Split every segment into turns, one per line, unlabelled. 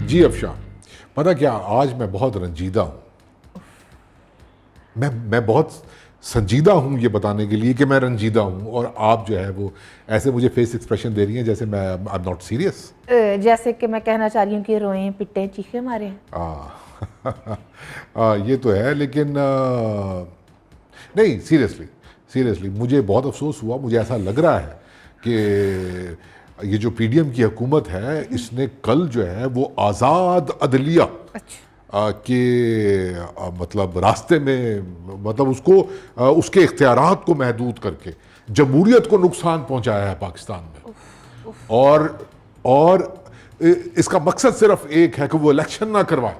जी अफशा, पता क्या, आज मैं बहुत रंजीदा हूँ। मैं बहुत संजीदा हूँ ये बताने के लिए कि मैं रंजीदा हूँ, और आप जो है वो ऐसे मुझे फेस एक्सप्रेशन दे रही हैं जैसे मैं आई एम नॉट सीरियस।
जैसे कि मैं कहना चाह रही हूँ कि रोएं पिटें चीखे मारे।
ये तो है, लेकिन नहीं, सीरियसली सीरियसली मुझे बहुत अफसोस हुआ। मुझे ऐसा लग रहा है कि ये जो पीडीएम की हुकूमत है, इसने कल जो है वो आज़ाद अदलिया
अच्छा,
के मतलब रास्ते में, मतलब उसको उसके इख्तियारात को महदूद करके जमहूरियत को नुकसान पहुंचाया है पाकिस्तान में। और इसका मकसद सिर्फ एक है कि वो इलेक्शन ना करवाए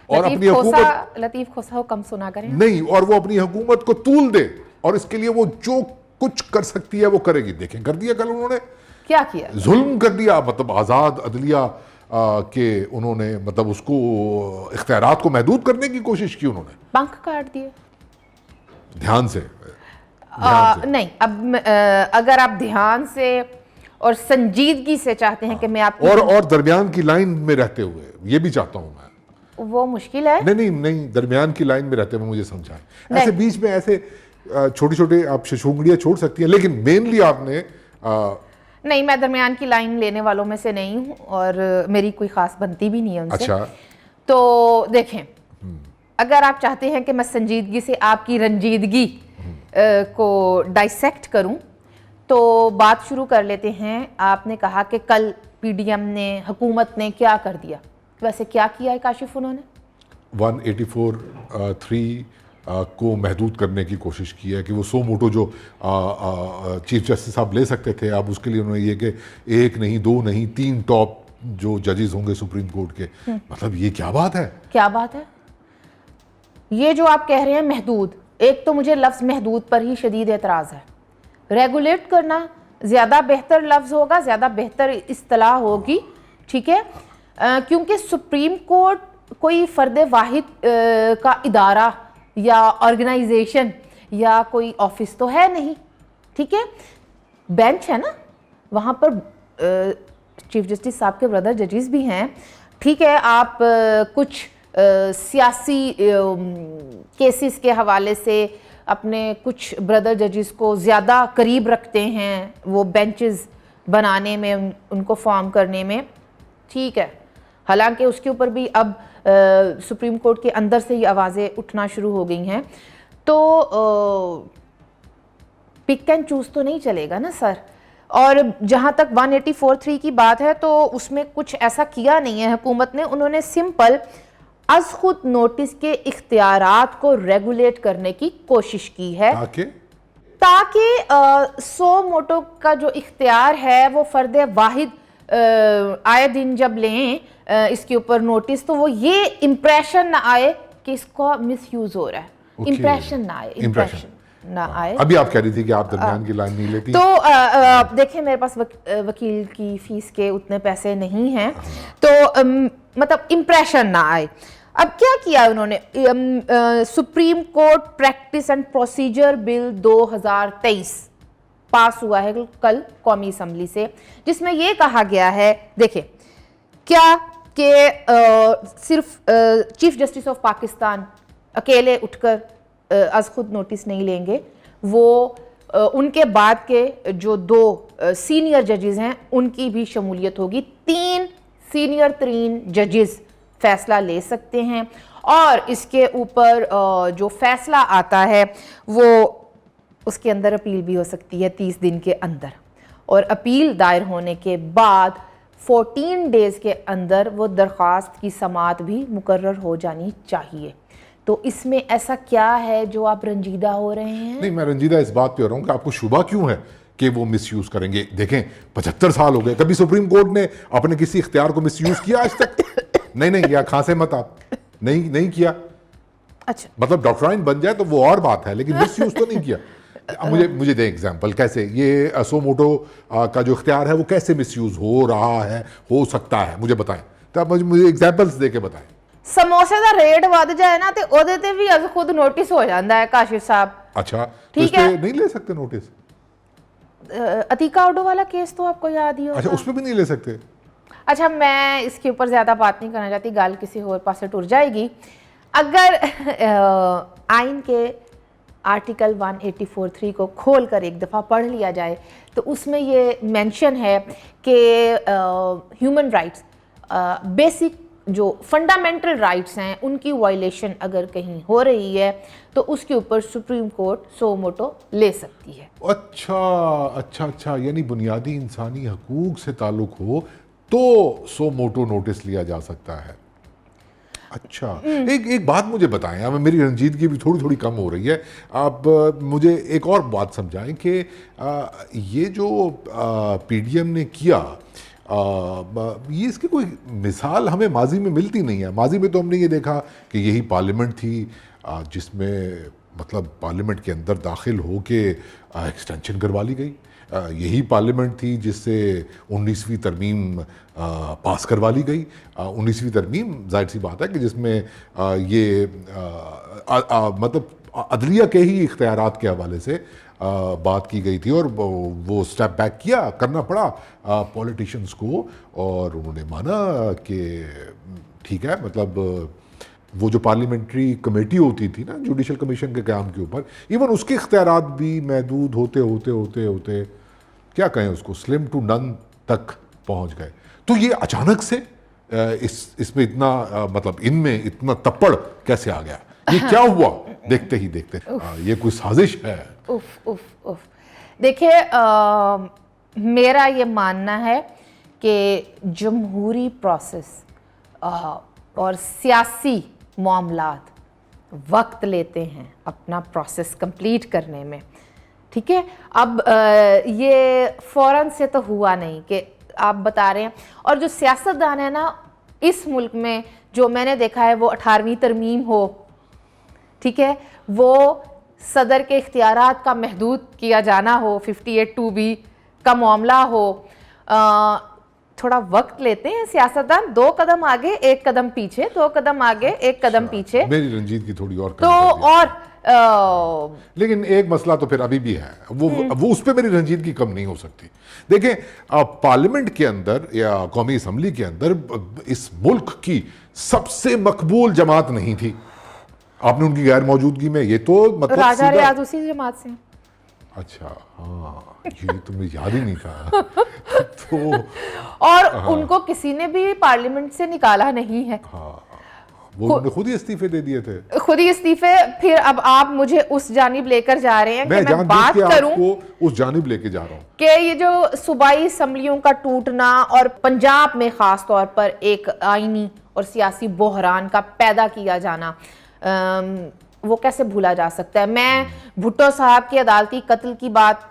और अपनी हुकूमत
लतीफ़ खोसा हो कम सुना करें
नहीं, और वो अपनी हुकूमत को तूल दे, और इसके लिए वो जो कुछ कर सकती है वो करेगी। देखें, कर दिया कल उन्होंने,
क्या किया,
जुल्म कर दिया। मतलब आज़ाद अदलिया के उन्होंने मतलब उसको इख्तियारात को महदूद करने की कोशिश की उन्होंने।
पंख काट दिए।
ध्यान से,
नहीं, अब अगर आप ध्यान से और संजीदगी से चाहते हैं कि मैं आप
और दरमियान की लाइन में रहते हुए, ये भी चाहता हूं मैं।
वो मुश्किल है।
नहीं नहीं नहीं, दरमियान की लाइन में रहते हुए मुझे समझाएं। ऐसे बीच में ऐसे छोटे छोटे आप शशुंगड़ियां छोड़ सकती हैं, लेकिन मेनली आपने
नहीं, मैं दरमियान की लाइन लेने वालों में से नहीं हूँ और मेरी कोई ख़ास बनती भी नहीं है उनसे।
अच्छा,
तो देखें, अगर आप चाहते हैं कि मैं संजीदगी से आपकी रंजीदगी को डाइसेक्ट करूं, तो बात शुरू कर लेते हैं। आपने कहा कि कल पीडीएम ने, हुकूमत ने क्या कर दिया। वैसे क्या किया है काशिफ उन्होंने?
184(3) को महदूद करने की कोशिश की है कि वो 100 मोटो जो चीफ जस्टिस साहब ले सकते थे, अब उसके लिए उन्होंने ये कि एक नहीं, दो नहीं, 3 टॉप जो जजेस होंगे सुप्रीम कोर्ट के। मतलब ये क्या बात है?
क्या बात है ये जो आप कह रहे हैं महदूद? एक तो मुझे लफ्ज़ महदूद पर ही शदीद एतराज़ है। रेगुलेट करना ज़्यादा बेहतर लफ्ज़ होगा, ज़्यादा बेहतर इस्तिलाह होगी, ठीक है, क्योंकि सुप्रीम कोर्ट कोई फ़र्द वाहिद का इदारा या ऑर्गेनाइजेशन या कोई ऑफिस तो है नहीं, ठीक है। बेंच है ना, वहाँ पर चीफ जस्टिस साहब के ब्रदर जजेस भी हैं, ठीक है। आप कुछ सियासी केसेस के हवाले से अपने कुछ ब्रदर जजेस को ज़्यादा करीब रखते हैं, वो बेंचेस बनाने में, उनको फॉर्म करने में, ठीक है। हालांकि उसके ऊपर भी अब सुप्रीम कोर्ट के अंदर से ही आवाज़ें उठना शुरू हो गई हैं। तो पिक एंड चूज़ तो नहीं चलेगा ना सर। और जहाँ तक 184(3) की बात है, तो उसमें कुछ ऐसा किया नहीं है हुकूमत ने। उन्होंने सिंपल अज खुद नोटिस के इख्तियारात को रेगुलेट करने की कोशिश की है, ताकि 100 मोटो का जो इख्तियार है वो फ़र्द वाहिद आए दिन जब लें इसके ऊपर नोटिस, तो वो ये इम्प्रेशन ना आए कि इसका मिसयूज हो रहा है। इम्प्रेशन ना आए, इम्प्रेशन ना आए।
अभी आप कह रही थी कि आप दरमियान की लाइन नहीं लेती।
तो देखिए, मेरे पास वकील की फीस के उतने पैसे नहीं हैं, तो मतलब इम्प्रेशन ना आए। अब क्या किया उन्होंने? Supreme court practice and procedure bill 2023 पास हुआ है कल कौमी असम्बली से, जिसमें यह कहा गया है, देखिए क्या कि सिर्फ चीफ जस्टिस ऑफ पाकिस्तान अकेले उठकर आज खुद नोटिस नहीं लेंगे, वो उनके बाद के जो 2 सीनियर जजेस हैं उनकी भी शमूलियत होगी। 3 सीनियर तरीन जजेस फैसला ले सकते हैं, और इसके ऊपर जो फैसला आता है वो उसके अंदर अपील भी हो सकती है 30 दिन के अंदर, और अपील दायर होने के बाद 14 डेज़ के अंदर वो दरख्वास्त की समाअत भी मुकर्रर हो जानी चाहिए। तो इसमें ऐसा क्या है जो आप रंजीदा हो रहे हैं?
नहीं, मैं रंजीदा इस बात पे हो रहा हूँ कि आपको शुबा क्यों है कि वो मिसयूज करेंगे। देखें, 75 साल हो गए, कभी सुप्रीम कोर्ट ने अपने किसी इख्तियार को मिसयूज किया आज तक? नहीं, या खांसे मत आप, नहीं किया।
अच्छा,
मतलब डॉक्टराइन बन जाए तो वो और बात है, लेकिन मिसयूज तो नहीं किया। मुझे दे एग्जांपल, कैसे ये 100 मोटो का जो इख्तियार है वो कैसे मिसयूज हो रहा है, हो सकता है, मुझे बताएं। तो आप मुझे एग्जांपल्स दे के बताएं।
समोसे का रेट बढ़ जाए ना, तो ओदे ते भी अज खुद नोटिस हो जाता है काशिफ साहब।
अच्छा, तो इस पे नहीं ले सकते नोटिस?
अतीका ऑडो वाला केस तो आपको याद ही होगा।
अच्छा, उस पे भी नहीं ले सकते?
अच्छा, मैं इसके ऊपर ज़्यादा बात नहीं करना चाहती, गाल किसी और पास से टुर जाएगी। अगर आइन के आर्टिकल 184(3) को खोल कर एक दफ़ा पढ़ लिया जाए तो उसमें ये मेंशन है कि ह्यूमन राइट्स, बेसिक जो फंडामेंटल राइट्स हैं, उनकी वायलेशन अगर कहीं हो रही है तो उसके ऊपर सुप्रीम कोर्ट सो मोटो ले सकती है।
अच्छा, यानी बुनियादी इंसानी हकूक से ताल्लुक हो तो सो मोटो नोटिस लिया जा सकता है। अच्छा, एक बात मुझे बताएं, अब मेरी रंजीदगी भी थोड़ी थोड़ी कम हो रही है। आप मुझे एक और बात समझाएं कि ये जो पीडीएम ने किया, ये इसकी कोई मिसाल हमें माजी में मिलती नहीं है। माजी में तो हमने ये देखा कि यही पार्लियामेंट थी जिसमें मतलब पार्लियामेंट के अंदर दाखिल हो के एक्सटेंशन करवा ली गई। यही पार्लियामेंट थी जिससे 19वीं तरमीम पास करवा ली गई। 19वीं तरमीम जाहिर सी बात है कि जिसमें ये मतलब अदलिया के ही इख्तियारात के हवाले से बात की गई थी और वो स्टेप बैक करना पड़ा पॉलिटिशियंस को, और उन्होंने माना कि ठीक है, मतलब वो जो पार्लियामेंट्री कमेटी होती थी ना जुडिशल कमीशन के क़याम के ऊपर, इवन उसके इख्तियारात भी महदूद होते क्या कहें उसको, स्लिम टू नन तक पहुंच गए। तो ये अचानक से इसमें इतना मतलब इनमें इतना तप्पड़ कैसे आ गया, ये क्या हुआ देखते ही देखते? ये कोई साजिश है?
उफ। देखिए, मेरा ये मानना है कि जमहूरी प्रोसेस और सियासी मामलात वक्त लेते हैं अपना प्रोसेस कंप्लीट करने में, ठीक है। अब ये फ़ौरन से तो हुआ नहीं कि आप बता रहे हैं। और जो सियासतदान है ना इस मुल्क में, जो मैंने देखा है, वो 18वीं तरमीम हो, ठीक है, वो सदर के इख्तियारात का महदूद किया जाना हो, 58(2)B का मामला हो, थोड़ा वक्त लेते हैं सियासतदान, 2 कदम आगे 1 कदम पीछे, 2 कदम आगे 1 कदम पीछे।
मेरी रंजीत की थोड़ी और
तो और
लेकिन एक मसला तो फिर अभी भी है, वो उस पर मेरी रंजीत की कम नहीं हो सकती। देखें, पार्लियामेंट के अंदर या कौमी असम्बली के अंदर इस मुल्क की सबसे मकबूल जमात नहीं थी, आपने उनकी गैर मौजूदगी में, ये तो मतलब
राजा रियाज उसी जमात से।
अच्छा, हाँ, ये तो मुझे याद ही नहीं था। तो
और उनको किसी ने भी पार्लियामेंट से निकाला नहीं है।
हाँ, वो खुद ही इस्तीफे दे दिए थे,
खुद ही इस्तीफे। फिर अब आप मुझे उस जानिब लेकर जा रहे हैं कि मैं बात करूं,
उस जानिब लेके जा रहा हूं
कि ये जो सूबाई असम्बलियों का टूटना और पंजाब में खास तौर पर एक आईनी और सियासी बहरान का पैदा किया जाना, वो कैसे भूला जा सकता है। मैं भुट्टो साहब की अदालती कत्ल की बात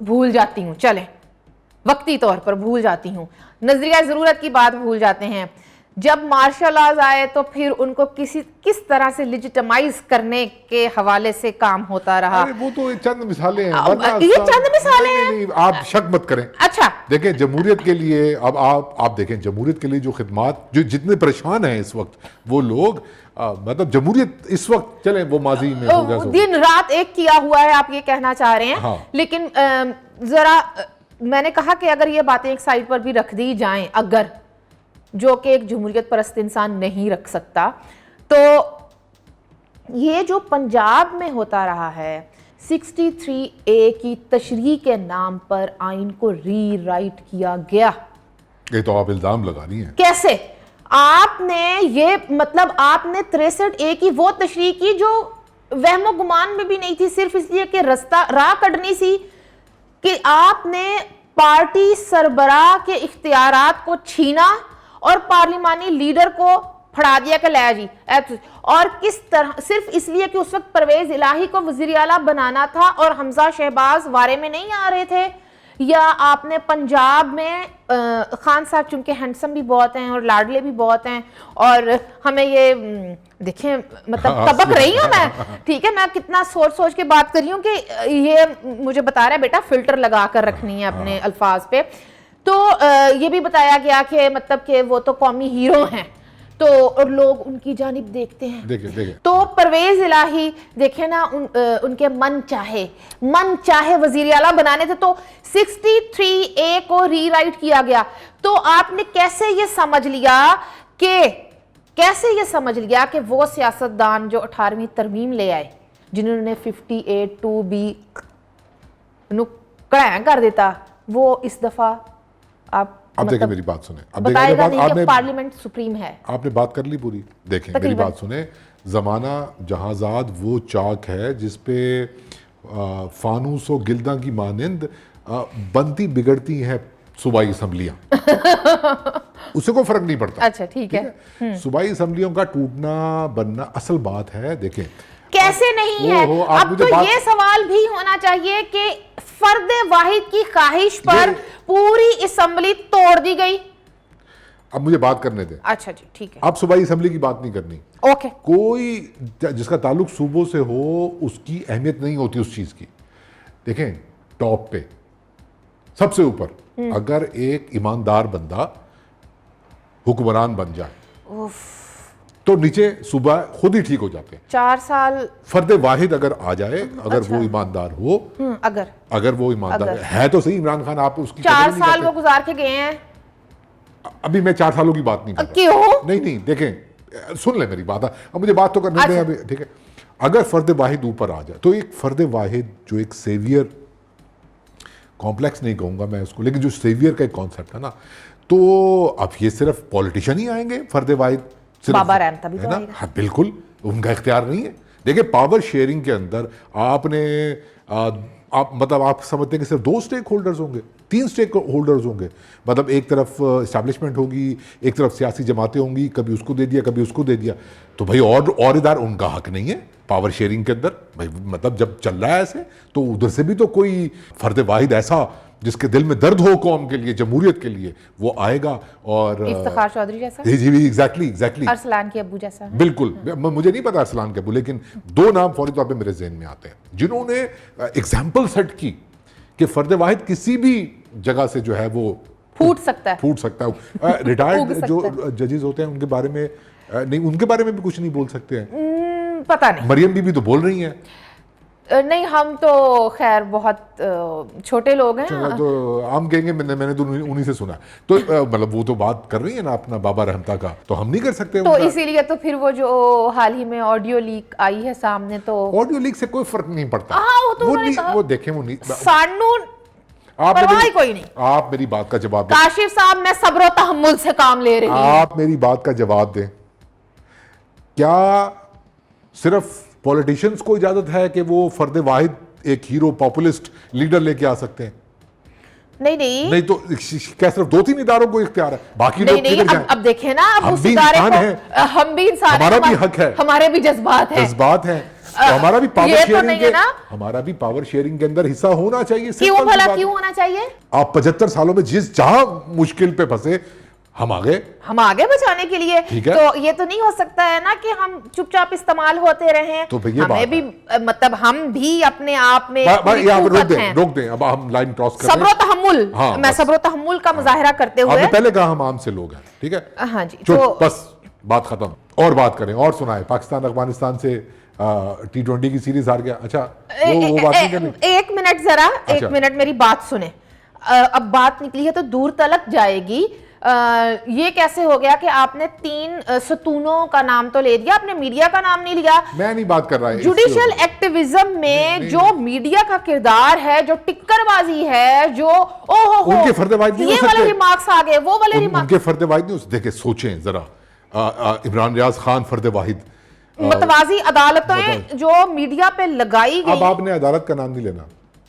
भूल जाती हूँ, चले वक्ती तौर पर भूल जाती हूँ, नजरिया ज़रूरत की बात भूल जाते हैं। जब मार्शल लॉज आए तो फिर उनको किस तरह से लेजिटिमाइज करने के हवाले से काम होता रहा।
वो तो चंद मिसालें हैं,
ये चंद मिसालें हैं।
नहीं, आप शक मत करें।
अच्छा,
देखें, जमहूरियत के लिए अब आप देखें, जमहूरियत के लिए जो खिदमात, जो जितने परेशान हैं इस वक्त वो लोग, मतलब जमहूरियत इस वक्त, चले वो माजी में हो गया,
दिन रात एक किया हुआ है, आप ये कहना चाह रहे हैं।
हाँ।
लेकिन जरा मैंने कहा कि अगर ये बातें एक साइड पर भी रख दी जाएं, अगर जो कि एक जमहूरियत परस्त इंसान नहीं रख सकता, तो ये जो पंजाब में होता रहा है 63A की तशरीह के नाम पर आइन को री-राइट किया गया।
ये तो आप इल्जाम लगा रही हैं।
कैसे? आपने ये मतलब आपने 63A की वो तशरीह की जो वहमो गुमान में भी नहीं थी, सिर्फ इसलिए कि राह कटनी सी कि आपने पार्टी सरबराह के इख्तियारात को छीना और पार्लिमानी लीडर को फड़ा दिया कि ले जी। और किस तरह, सिर्फ इसलिए कि उस वक्त परवेज इलाही को वजीर आला बनाना था और हमजा शहबाज वारे में नहीं आ रहे थे। या आपने पंजाब में खान साहब चूंकि हैंडसम भी बहुत हैं और लाडले भी बहुत हैं, और हमें ये देखें, मतलब तबक रही हूँ मैं, ठीक है, मैं कितना सोच के बात कर रही हूँ कि ये मुझे बता रहा है बेटा फिल्टर लगा कर रखनी है अपने अल्फाज पे। तो ये भी बताया गया कि मतलब कि वो तो कौमी हीरो हैं, तो और लोग उनकी जानिब देखते हैं।
देखिए
तो परवेज इलाही देखे ना, उनके मन चाहे वजीर आला बनाने थे, तो 63A को रीराइट किया गया। तो आपने कैसे ये समझ लिया कि वो सियासतदान जो 18वीं तरमीम ले आए, जिन्होंने 58(2)B कड़ा कर देता, वो इस दफा आप
अब देखिए मेरी बात सुने, अब
बताएगा
देखिए
नहीं कि पार्लियामेंट सुप्रीम है।
आपने बात कर ली पूरी। देखें मेरी बात सुने, जमाना जहाजात वो चाक है जिसपे फानूस और गिल्दा की मानिंद बनती बिगड़ती हैं सूबाई असम्बलियां। उससे कोई फर्क नहीं पड़ता।
अच्छा ठीक है।
सूबाई असम्बलियों का टूटना बनना असल बात है। देखें
कैसे नहीं है। अब तो ये सवाल भी होना चाहिए कि फर्द वाहिद की ख्वाहिश पर पूरी असेंबली तोड़ दी गई।
अब मुझे बात करने दें।
अच्छा जी ठीक है।
अब सूबाई असेंबली की बात नहीं करनी।
ओके।
कोई जिसका ताल्लुक सूबों से हो उसकी अहमियत नहीं होती उस चीज की। देखें टॉप पे सबसे ऊपर अगर एक ईमानदार बंदा हुक्मरान बन जाए तो नीचे सूबा खुद ही ठीक हो जाते हैं।
4 साल
फर्द वाहिद अगर आ जाए, अगर वो ईमानदार हो, अगर वो ईमानदार है तो सही। इमरान खान आप उसकी
4 साल वो गुजार के गए हैं।
अभी मैं 4 सालों की बात नहीं कर रहा।
क्यों?
नहीं देखें सुन ले मेरी बात। अब मुझे बात तो करने दें अभी, ठीक है। अगर फर्द वाहिद ऊपर आ जाए तो एक फर्द वाहिद जो एक सेवियर कॉम्प्लेक्स नहीं कहूंगा मैं उसको, लेकिन जो सेवियर का एक कॉन्सेप्ट है ना, तो अब ये सिर्फ पॉलिटिशियन ही आएंगे फर्द वाहिद,
बाबा रहमता भी
है ना। हाँ बिल्कुल, उनका इख्तियार नहीं है। देखिए पावर शेयरिंग के अंदर आपने आप समझते हैं कि सिर्फ 2 स्टेक होल्डर्स होंगे, 3 स्टेक होल्डर्स होंगे। मतलब एक तरफ इस्टेब्लिशमेंट होगी, एक तरफ सियासी जमातें होंगी, कभी उसको दे दिया कभी उसको दे दिया। तो भाई और इधर उनका हक नहीं है पावर शेयरिंग के अंदर। भाई मतलब जब चल रहा है ऐसे तो उधर से भी तो कोई फर्द वाहिद ऐसा जिसके दिल में दर्द हो कौम के लिए, जमहूरियत के लिए, वो आएगा। और
इफ्तिखार चौधरी जैसा,
जी एग्जैक्टली
अरसलान के अब्बू जैसा।
बिल्कुल। मुझे नहीं पता अरसलान के अब्बू, लेकिन 2 नाम फौरी तौर पे मेरे जहन में आते हैं जिन्होंने एग्जाम्पल सेट की कि फर्द वाहिद किसी भी जगह से जो है वो
फूट सकता
है। रिटायर्ड जो जजेस होते हैं उनके बारे में नहीं, उनके बारे में भी कुछ नहीं बोल सकते हैं।
पता नहीं,
मरियम बीबी तो बोल रही हैं।
नहीं हम तो खैर बहुत छोटे लोग हैं।
तो हम कहेंगे मैंने तो उन्हीं से सुना। तो मतलब वो तो बात कर रही है ना अपना बाबा रहमता का, तो हम नहीं कर सकते।
तो इसीलिए तो फिर वो जो हाल ही में ऑडियो लीक आई है सामने, तो ऑडियो
लीक से कोई फर्क नहीं पड़ता।
वो
देखें वो नहीं
सानू कोई नहीं।
आप मेरी बात का जवाब दें।
काशिफ साहब मैं सब्र और तहम्मुल से काम ले रही हूं।
आप मेरी बात का जवाब दें। क्या सिर्फ पॉलिटिशियंस को इजाजत है कि वो फर्द वाहिद एक हीरो पॉपुलिस्ट लीडर लेके आ सकते हैं? नहीं तो क्या सिर्फ 2-3 इदारों को इख्तियार है? बाकी लोग किधर जाएं?
अब देखें ना, अब
हम भी इंसान हैं,
हम भी इंसान हैं,
हमारा भी हक है,
हमारे भी जज्बात हैं।
तो हमारा भी पावर शेयरिंग
के,
हमारा भी पावर शेयरिंग के अंदर हिस्सा होना चाहिए।
क्यों होना चाहिए?
आप 75 सालों में जहां मुश्किल पे फंसे हम आगे
बचाने के लिए। तो ये तो नहीं हो सकता है ना कि हम चुपचाप इस्तेमाल होते रहें।
तो
हमें भी मतलब हम भी अपने आप में
रोक दें। अब हम लाइन क्रॉस कर रहे हैं।
सब्र तहम्मुल, मैं सब्र तहम्मुल का मुजाहिरा करते हुए,
पहले कहा हम आम से लोग हैं, ठीक है।
हाँ जी,
तो बस बात खत्म। और बात करें और सुनाए। पाकिस्तान अफगानिस्तान से T20 की सीरीज हार गया। अच्छा वो बात नहीं करनी।
एक मिनट जरा, एक मिनट मेरी बात सुने। अब बात निकली है तो दूर तलक जाएगी। ये कैसे हो गया कि आपने 3 सतूनों का नाम तो ले दिया, आपने मीडिया का नाम नहीं लिया।
मैं नहीं बात कर रहा है।
जुडिशियल एक्टिविज्म में जो मीडिया का किरदार है, जो टिक्करबाजी है, जो
उनके फर्द वाहिद नहीं हो सकते।
ये वाले रिमार्क्स आ गए, वो वाले रिमार्क्स।
उनके फर्द वाहिद नहीं हो सकते। देखिए सोचें जरा, इमरान रियाज खान फर्द वाहिद,
मतवाजी अदालतें जो मीडिया पे लगाई गई।
अब आपने अदालत का नाम नहीं लेना,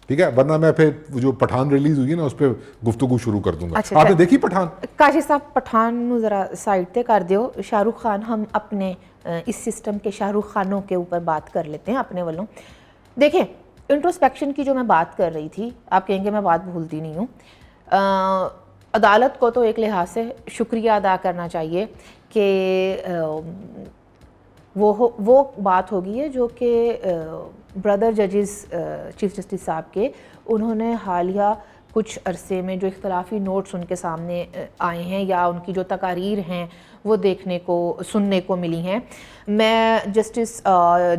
ठीक है, वरना मैं फिर जो पठान रिलीज हुई है ना उस पर गुफ्तगू शुरू कर दूंगा।
अच्छा,
आपने देखी पठान?
काशी साहब पठान जरा साइड पे कर दियो। शाहरुख खान, हम अपने इस सिस्टम के शाहरुख खानों के ऊपर बात कर लेते हैं अपने वालों। देखें इंट्रोस्पेक्शन की जो मैं बात कर रही थी, आप कहेंगे मैं बात भूलती नहीं हूँ। अदालत को तो एक लिहाज से शुक्रिया अदा करना चाहिए कि वो बात होगी है जो कि ब्रदर जजेस चीफ जस्टिस साहब के, उन्होंने हालिया कुछ अरसे में जो इख्तलाफी नोट्स उनके सामने आए हैं या उनकी जो तकारीर हैं वो देखने को सुनने को मिली हैं। मैं जस्टिस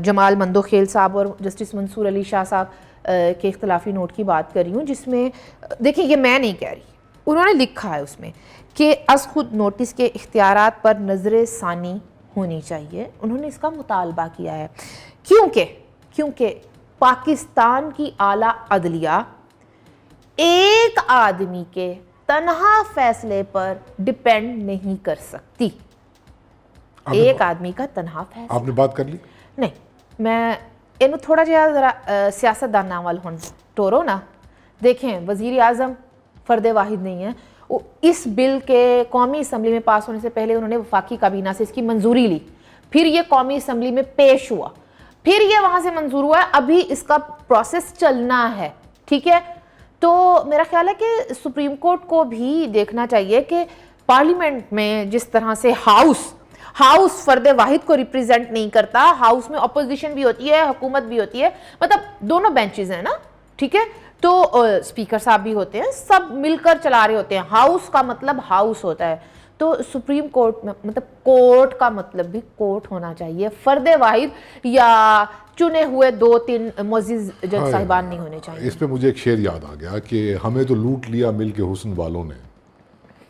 जमाल मंदोखेल साहब और जस्टिस मंसूर अली शाह साहब के इख्तलाफी नोट की बात कर रही हूँ, जिसमें देखिए ये मैं नहीं कह रही, उन्होंने लिखा है उसमें कि अज़ खुद नोटिस के इख्तियारात पर नज़र सानी होनी चाहिए। उन्होंने इसका मुतालबा किया है क्योंकि पाकिस्तान की आला अदलिया एक आदमी के तन्हा फैसले पर डिपेंड नहीं कर सकती। एक आदमी का तन्हा फैसला।
आपने बात कर ली?
नहीं, मैं इन्हें थोड़ा जरा सियासतदाना वाल हुन टोरो ना। देखें, वज़ीर आज़म फ़र्द वाहिद नहीं है। इस बिल के कौमी असम्बली में पास होने से पहले उन्होंने वफाकी काबीना से इसकी मंजूरी ली, फिर ये कौमी असम्बली में पेश हुआ, फिर ये वहाँ से मंजूर हुआ, अभी इसका प्रोसेस चलना है, ठीक है। तो मेरा ख्याल है कि सुप्रीम कोर्ट को भी देखना चाहिए कि पार्लियामेंट में जिस तरह से हाउस फ़र्द वाहिद को रिप्रेजेंट नहीं करता, हाउस में अपोजिशन भी होती है, हुकूमत भी होती है, मतलब दोनों बेंचेस हैं ना, ठीक है। तो स्पीकर साहब भी होते हैं, सब मिलकर चला रहे होते हैं। हाउस का मतलब हाउस होता है, तो सुप्रीम कोर्ट में मतलब कोर्ट का मतलब भी कोर्ट होना चाहिए, फ़र्द वाहिद या चुने हुए 2-3 मुअज़्ज़िज़ जज साहिबान नहीं होने चाहिए।
इस पे मुझे एक शेर याद आ गया कि हमें तो लूट लिया मिल के हुस्न वालों ने।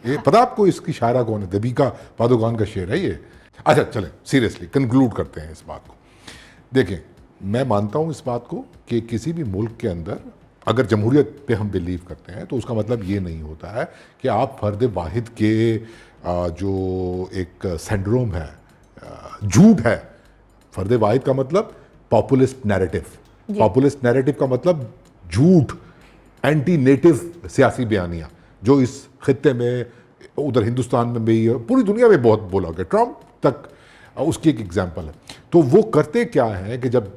ये पता आपको इसकी शायरा कौन है? दीपिका पादुकोण का शेर है ये। अच्छा चलें, सीरियसली कंक्लूड करते हैं इस बात को। देखें, मैं मानता हूँ इस बात को कि किसी भी मुल्क के अंदर अगर जमहूरियत पे हम बिलीव करते हैं तो उसका मतलब ये नहीं होता है कि आप फ़र्द वाहिद के जो एक सिंड्रोम है, झूठ है। फ़र्द वाहिद का मतलब पॉपुलिस्ट नैरेटिव, पॉपुलिस्ट नैरेटिव का मतलब झूठ, एंटी नेटिव सियासी बयानियाँ जो इस खित्ते में, उधर हिंदुस्तान में भी, पूरी दुनिया में बहुत बोला गया, ट्रम्प तक उसकी एक एग्जाम्पल है। तो वो करते क्या है कि जब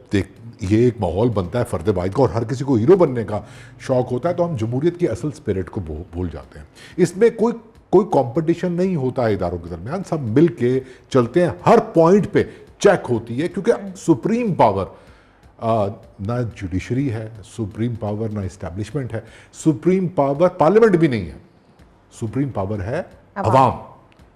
ये एक माहौल बनता है फ़र्द वाहिद का और हर किसी को हीरो बनने का शौक होता है, तो हम जमहूरियत की असल स्पिरिट को भूल जाते हैं। इसमें कोई कंपटीशन नहीं होता है इदारों के दरमियान, सब मिल के चलते हैं, हर पॉइंट पे चेक होती है, क्योंकि सुप्रीम पावर ना जुडिशरी है, सुप्रीम पावर ना इस्टेब्लिशमेंट है, सुप्रीम पावर पार्लियामेंट भी नहीं है, सुप्रीम पावर है अवाम,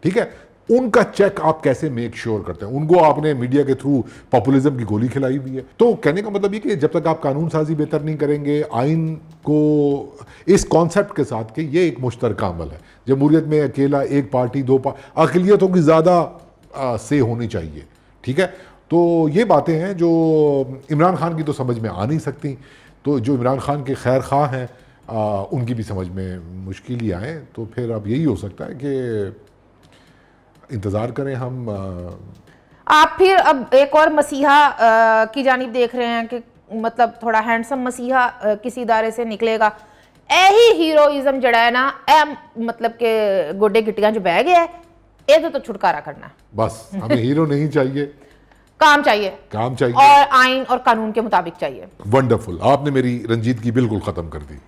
ठीक है। उनका चेक आप कैसे मेक श्योर करते हैं? उनको आपने मीडिया के थ्रू पॉपुलिज्म की गोली खिलाई हुई है। तो कहने का मतलब ये कि जब तक आप कानून साजी बेहतर नहीं करेंगे, आइन को इस कॉन्सेप्ट के साथ कि ये एक मुश्तरका अमल है, जमहूरियत में अकेला एक पार्टी अक़लियतों की ज़्यादा से होनी चाहिए, ठीक है। तो ये बातें हैं जो इमरान खान की तो समझ में आ नहीं सकती, तो जो इमरान खान के खैर खां हैं उनकी भी समझ में मुश्किल ही आए। तो फिर अब यही हो सकता है कि इंतज़ार करें हम।
आप फिर अब एक और मसीहा की जानिब देख रहे हैं कि मतलब थोड़ा हैंडसम मसीहा किसी इदारे से निकलेगा। यही हीरोइज्म जड़ा है ना, मतलब के गोडे गिट्टियां जो बह गया है, ये तो छुटकारा करना है।
बस हमें हीरो नहीं चाहिए,
काम चाहिए और आइन और कानून के मुताबिक चाहिए।
वंडरफुल, आपने मेरी रंजीदगी बिल्कुल खत्म कर दी।